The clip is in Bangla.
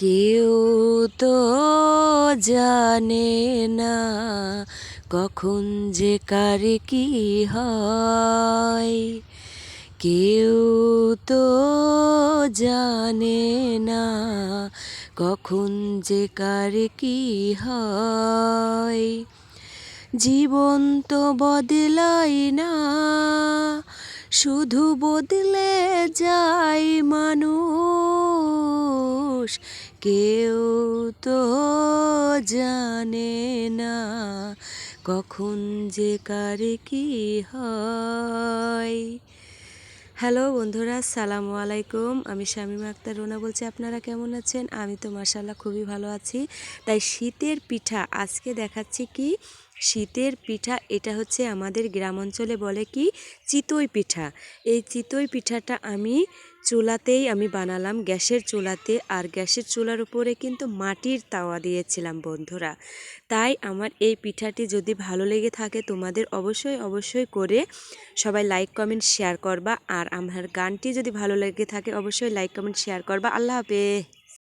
কেউ তো জানে না কখন যে কার কি হয়। কেউ তো জানে না কখন যে কার কি হয়। জীবন তো বদলায় না, শুধু বদলে যায় মানুষ। কেউ তো জানে না কখন যে কার কি হয়। হ্যালো বন্ধুরা, আসসালামু আলাইকুম। আমি শামীমা আক্তার রুনা বলছি। আপনারা কেমন আছেন? আমি তো মাশাআল্লাহ খুবই ভালো আছি। তাই শীতের পিঠা আজকে দেখাচ্ছি কি শীতের পিঠা। এটা হচ্ছে আমাদের গ্রাম অঞ্চলে বলে কি চিতই পিঠা। এই চিতই পিঠাটা আমি চুলাতেই বানালাম, গ্যাসের চুলাতে। আর গ্যাসের চুলার উপরে কিন্তু মাটির তাওয়া দিয়েছিলাম বন্ধুরা। তাই আমার এই পিঠাটি যদি ভালো লেগে থাকে তোমাদের অবশ্যই করে সবাই লাইক কমেন্ট শেয়ার করবা। আর আমার গানটি যদি ভালো লেগে থাকে অবশ্যই লাইক কমেন্ট শেয়ার করবা। আল্লাহ হাফেজ।